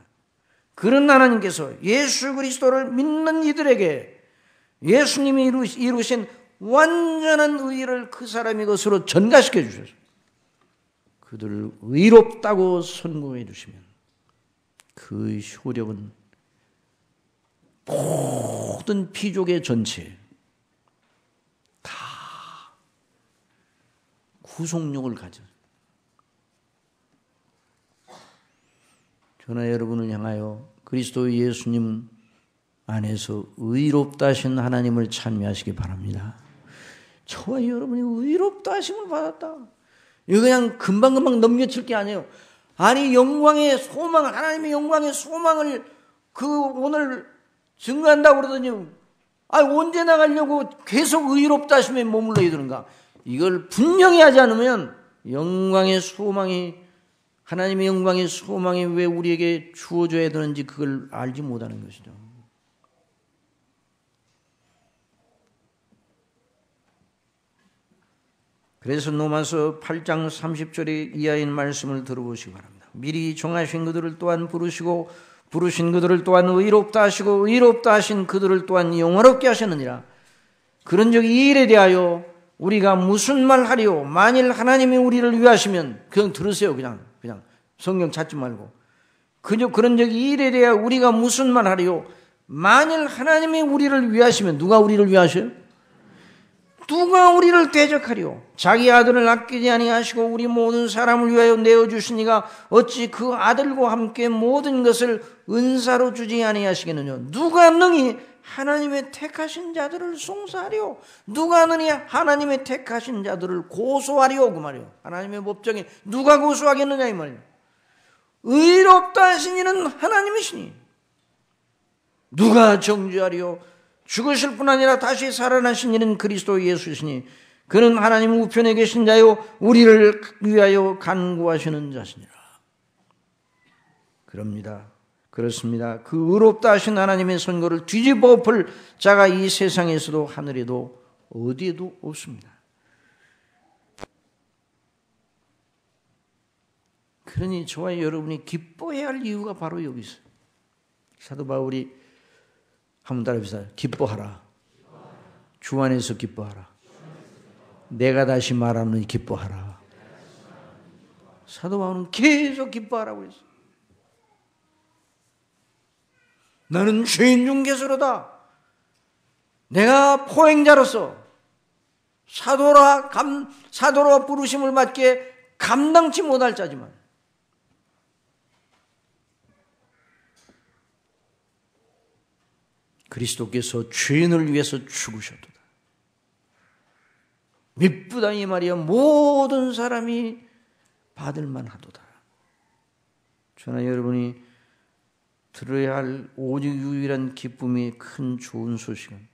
그런 하나님께서 예수 그리스도를 믿는 이들에게 예수님이 이루신 완전한 의를 그 사람의 것으로 전가시켜 주셔서 그들을 의롭다고 선고해 주시면 그 효력은 모든 피족의 전체 다 구속력을 가져. 저나 여러분을 향하여 그리스도 예수님 안에서 의롭다 하신 하나님을 찬미하시기 바랍니다. 저와 여러분이 의롭다 하심을 받았다. 이거 그냥 금방금방 넘겨칠 게 아니에요. 아니 영광의 소망, 하나님의 영광의 소망을 오늘 증거한다고 그러더니 언제 나가려고 계속 의롭다 하심에 머물러 있는가. 이걸 분명히 하지 않으면 영광의 소망이 하나님의 영광의 소망이 왜 우리에게 주어져야 되는지 그걸 알지 못하는 것이죠. 그래서 로마서 8장 30절의 이하인 말씀을 들어보시기 바랍니다. 미리 정하신 그들을 또한 부르시고 부르신 그들을 또한 의롭다 하시고 의롭다 하신 그들을 또한 영화롭게 하셨느니라. 그런즉 이 일에 대하여 우리가 무슨 말 하리요? 만일 하나님이 우리를 위하시면 그냥 들으세요. 그냥 성경 찾지 말고. 그런즉 이 일에 대하여 우리가 무슨 말 하리요? 만일 하나님이 우리를 위하시면 누가 우리를 위하셔요? 누가 우리를 대적하리요? 자기 아들을 아끼지 아니하시고 우리 모든 사람을 위하여 내어주시니가 어찌 그 아들과 함께 모든 것을 은사로 주지 아니하시겠느냐? 누가 능히 하나님의 택하신 자들을 송사하리요? 누가 능히 하나님의 택하신 자들을 고소하리요? 그 말이에요. 하나님의 법정에 누가 고소하겠느냐 이 말이에요. 의롭다 하신 이는 하나님이시니 누가 정죄하리요? 죽으실 뿐 아니라 다시 살아나신 이는 그리스도 예수시니 그는 하나님 우편에 계신 자요 우리를 위하여 간구하시는 자시니라. 그렇습니다. 그 의롭다 하신 하나님의 선고를 뒤집어 엎을 자가 이 세상에서도 하늘에도 어디에도 없습니다. 그러니 저와 여러분이 기뻐해야 할 이유가 바로 여기 있어요. 사도 바울이 한번 따라해보세요. 기뻐하라. 주 안에서 기뻐하라. 내가 다시 말하는 기뻐하라. 사도 바울은 계속 기뻐하라고 했어요. 나는 죄인 중 괴수로다. 내가 포행자로서 사도로 부르심을 받기에 감당치 못할 자지만 그리스도께서 죄인을 위해서 죽으셨도다. 미쁘다니 말이야 모든 사람이 받을 만하도다. 저나 여러분이 들어야 할 오직 유일한 기쁨이 큰 좋은 소식은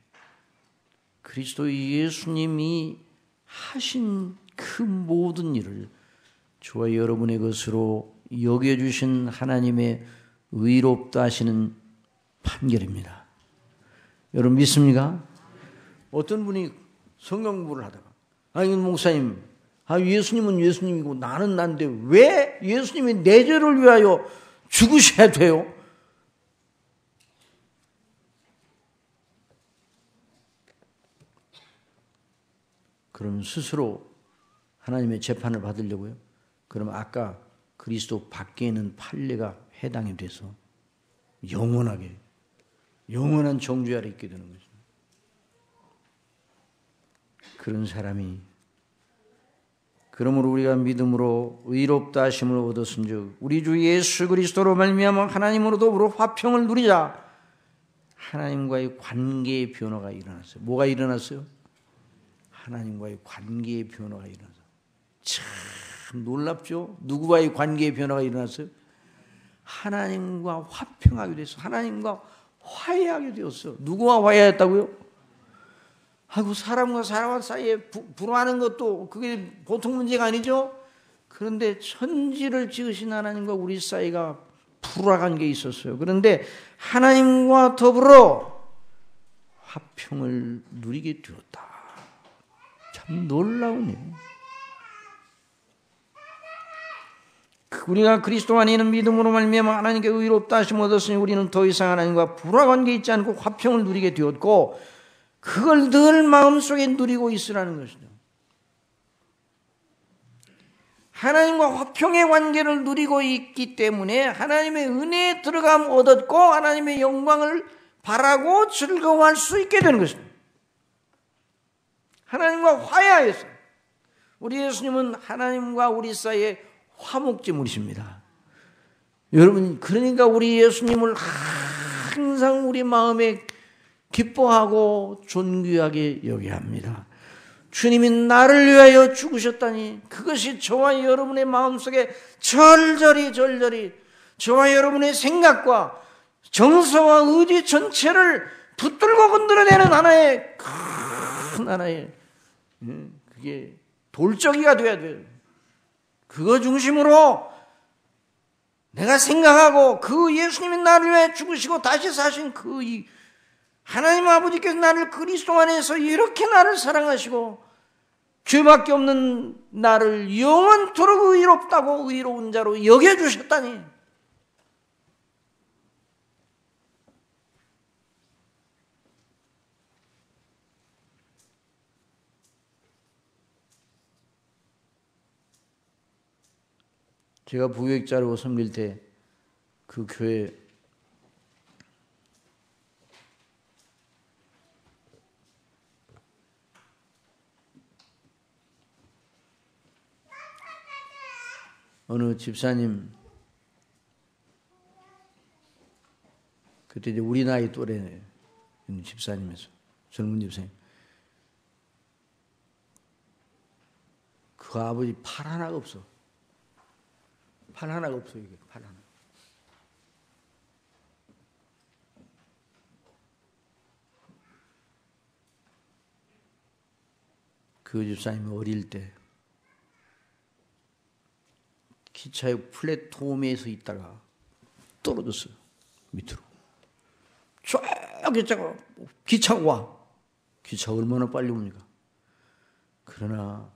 그리스도 예수님이 하신 그 모든 일을 저와 여러분의 것으로 여겨주신 하나님의 의롭다 하시는 판결입니다. 여러분 믿습니까? 어떤 분이 성경 공부를 하다가 아니 목사님, 예수님은 예수님이고 나는 난데 왜 예수님이 내 죄를 위하여 죽으셔야 돼요? 그럼 스스로 하나님의 재판을 받으려고요? 그러면 아까 그리스도 밖에 있는 판례가 해당이 돼서 영원한 정죄 아래 있게 되는 거죠. 그런 사람이 그러므로 우리가 믿음으로 의롭다 하심을 얻었은즉 우리 주 예수 그리스도로 말미암아 하나님으로 더불어 화평을 누리자. 하나님과의 관계의 변화가 일어났어요. 뭐가 일어났어요? 하나님과의 관계의 변화가 일어났어요. 참 놀랍죠? 누구와의 관계의 변화가 일어났어요? 하나님과 화평하게 됐어. 하나님과 화해하게 되었어. 누구와 화해했다고요? 사람과 사람 사이에 불화하는 것도 그게 보통 문제가 아니죠? 그런데 천지를 지으신 하나님과 우리 사이가 불화한 게 있었어요. 그런데 하나님과 더불어 화평을 누리게 되었다. 참 놀라운 일이에요. 우리가 그리스도 안에 있는 믿음으로 말미암아 하나님께 의롭다 하심을 얻었으니 우리는 더 이상 하나님과 불화 관계 있지 않고 화평을 누리게 되었고 그걸 늘 마음속에 누리고 있으라는 것이죠. 하나님과 화평의 관계를 누리고 있기 때문에 하나님의 은혜에 들어감 얻었고 하나님의 영광을 바라고 즐거워할 수 있게 되는 것입니다. 하나님과 화해하였어요. 우리 예수님은 하나님과 우리 사이에 화목제물이십니다. 여러분, 그러니까 우리 예수님을 항상 우리 마음에 기뻐하고 존귀하게 여겨야 합니다. 주님이 나를 위하여 죽으셨다니 그것이 저와 여러분의 마음속에 절절히 저와 여러분의 생각과 정서와 의지 전체를 붙들고 건드려내는 큰 하나의 그게 돌적이가 돼야 돼요. 그거 중심으로 내가 생각하고 그 예수님이 나를 위해 죽으시고 다시 사신 그 하나님 아버지께서 나를 그리스도 안에서 이렇게 나를 사랑하시고 죄밖에 없는 나를 영원토록 의롭다고 의로운 자로 여겨주셨다니. 제가 부교육자로 섬길 때 그 교회 어느 집사님, 그때 이제 우리 나이 또래 집사님에서 젊은 집사님, 그 아버지 팔 하나가 없어. 팔 하나가 없어. 이게 팔 하나. 그 집사님이 어릴 때 기차의 플랫폼에서 있다가 떨어졌어요. 밑으로. 쫙 기차가 와. 기차가 얼마나 빨리 옵니까? 그러나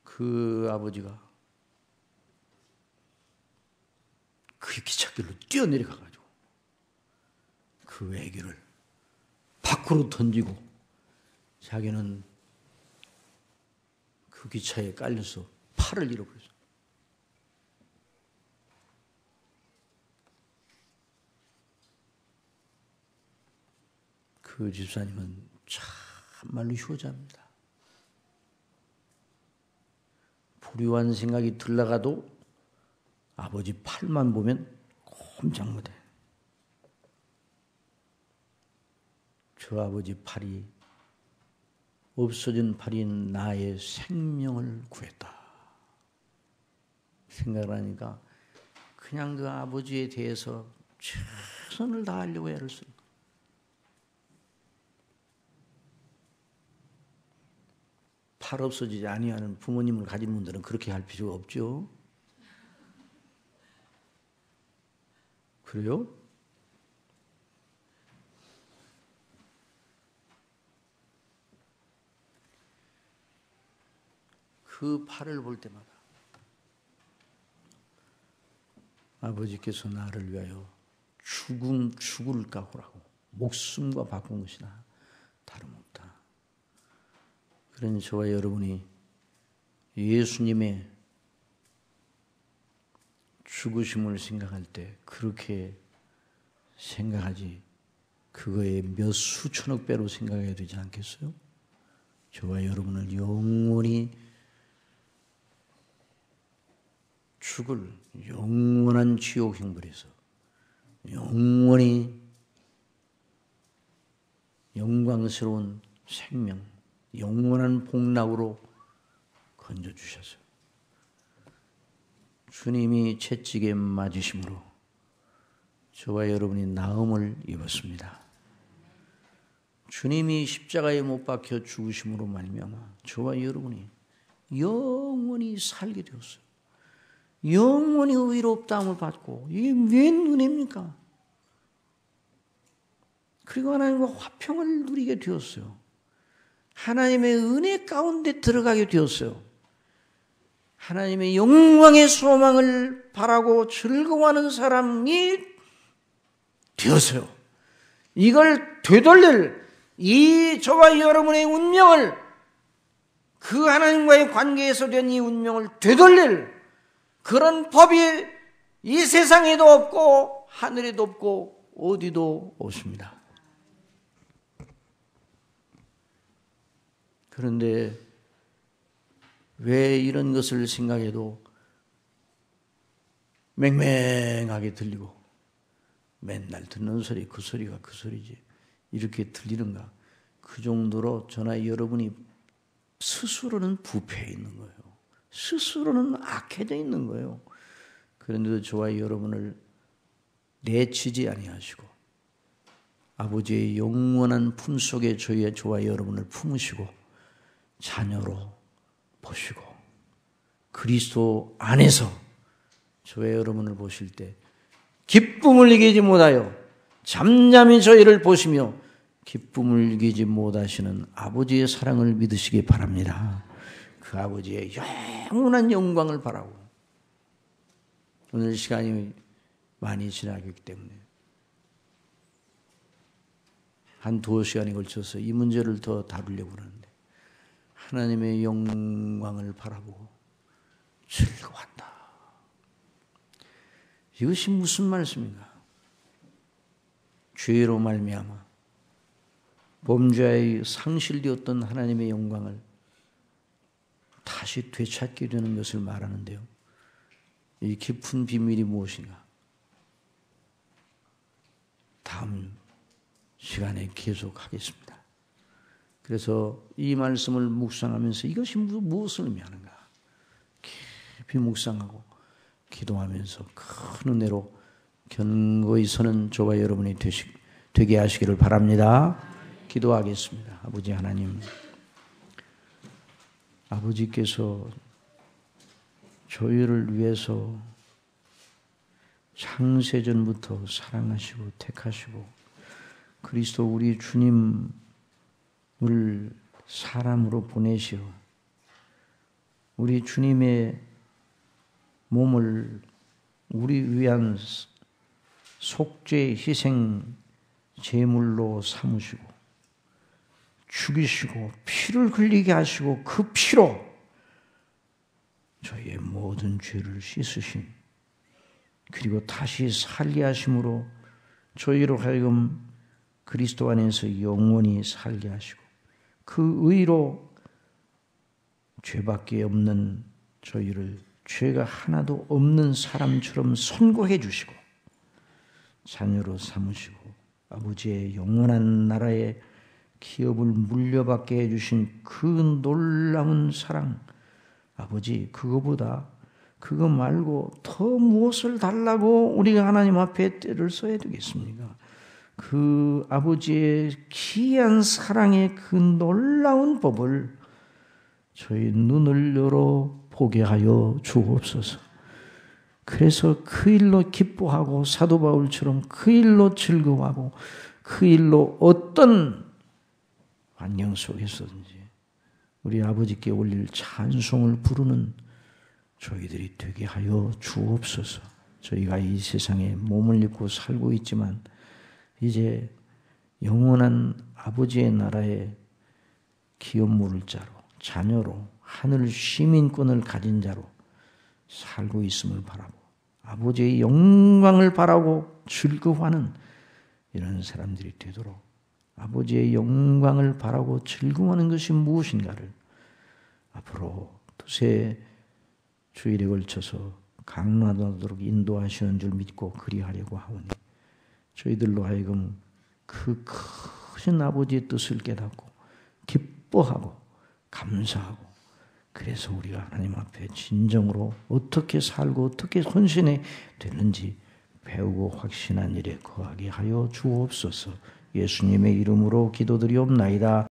그 아버지가 그 기찻길로 뛰어내려가가지고 그 외교를 밖으로 던지고 자기는 그 기차에 깔려서 팔을 잃어버렸어요. 그 집사님은 참말로 효자입니다. 불효한 생각이 들다가도 아버지 팔만 보면 꼼짝 못해. 저 아버지 팔이 없어진 팔인 나의 생명을 구했다 생각을 하니까 그냥 그 아버지에 대해서 최선을 다하려고 애를 쓰는 거예요. 팔 없어지지 아니하는 부모님을 가진 분들은 그렇게 할 필요가 없죠. 그래요? 그 팔을 볼 때마다 아버지께서 나를 위하여 죽을 각오라고 목숨과 바꾼 것이나 다름없다. 그러니 저와 여러분이 예수님의 죽으심을 생각할 때 그렇게 생각하지 그거에 몇 수천억 배로 생각해야 되지 않겠어요? 저와 여러분을 영원히 죽을 영원한 지옥 형벌에서 영원히 영광스러운 생명, 영원한 복락으로 건져주셨어요. 주님이 채찍에 맞으심으로 저와 여러분이 나음을 입었습니다. 주님이 십자가에 못 박혀 죽으심으로 말미암아 저와 여러분이 영원히 살게 되었어요. 영원히 의롭다함을 받고 이게 웬 은혜입니까? 그리고 하나님과 화평을 누리게 되었어요. 하나님의 은혜 가운데 들어가게 되었어요. 하나님의 영광의 소망을 바라고 즐거워하는 사람이 되었어요. 이걸 되돌릴 이 저와 여러분의 운명을 그 하나님과의 관계에서 된 이 운명을 되돌릴 그런 법이 이 세상에도 없고 하늘에도 없고 어디도 없습니다. 그런데 왜 이런 것을 생각해도 맹맹하게 들리고 맨날 듣는 소리 그 소리가 그 소리지 이렇게 들리는가? 그 정도로 저나 여러분이 스스로는 부패해 있는 거예요. 스스로는 악해져 있는 거예요. 그런데도 저와 여러분을 내치지 아니하시고 아버지의 영원한 품속에 저와 여러분을 품으시고 자녀로 보시고 그리스도 안에서 저의 여러분을 보실 때 기쁨을 이기지 못하여 잠잠히 저희를 보시며 기쁨을 이기지 못하시는 아버지의 사랑을 믿으시기 바랍니다. 그 아버지의 영원한 영광을 바라고 오늘 시간이 많이 지나기 때문에 한 두어 시간에 걸쳐서 이 문제를 더 다루려고 하는데 하나님의 영광을 바라보고 즐거워한다. 이것이 무슨 말씀인가? 죄로 말미암아 범죄의 상실되었던 하나님의 영광을 다시 되찾게 되는 것을 말하는데요. 이 깊은 비밀이 무엇인가? 다음 시간에 계속하겠습니다. 그래서 이 말씀을 묵상하면서 이것이 무엇을 의미하는가? 깊이 묵상하고 기도하면서 큰 은혜로 견고히 서는 저와 여러분이 되게 하시기를 바랍니다. 기도하겠습니다. 아버지 하나님, 아버지께서 저희를 위해서 창세전부터 사랑하시고 택하시고 그리스도 우리 주님을 사람으로 보내시어 우리 주님의 몸을 우리 위한 속죄 희생 제물로 삼으시고 죽이시고 피를 흘리게 하시고 그 피로 저희의 모든 죄를 씻으신 그리고 다시 살게 하심으로 저희로 하여금 그리스도 안에서 영원히 살게 하시고 그 의로 죄밖에 없는 저희를 죄가 하나도 없는 사람처럼 선고해 주시고 자녀로 삼으시고 아버지의 영원한 나라의 기업을 물려받게 해주신 그 놀라운 사랑 아버지 그거보다 그거 말고 더 무엇을 달라고 우리가 하나님 앞에 때를 써야 되겠습니까? 그 아버지의 귀한 사랑의 그 놀라운 법을 저희 눈을 열어 보게 하여 주옵소서. 그래서 그 일로 기뻐하고 사도 바울처럼 그 일로 즐거워하고 그 일로 어떤 환경 속에서든지 우리 아버지께 올릴 찬송을 부르는 저희들이 되게 하여 주옵소서. 저희가 이 세상에 몸을 입고 살고 있지만 이제 영원한 아버지의 나라의 기업물을 자로 자녀로 하늘 시민권을 가진 자로 살고 있음을 바라고 아버지의 영광을 바라고 즐거워하는 이런 사람들이 되도록 아버지의 영광을 바라고 즐거워하는 것이 무엇인가를 앞으로 두세 주일에 걸쳐서 강론하도록 인도하시는 줄 믿고 그리하려고 하오니 저희들로 하여금 그 크신 아버지의 뜻을 깨닫고 기뻐하고 감사하고 그래서 우리가 하나님 앞에 진정으로 어떻게 살고 어떻게 헌신해 되는지 배우고 확신한 일에 거하게 하여 주옵소서. 예수님의 이름으로 기도드리옵나이다.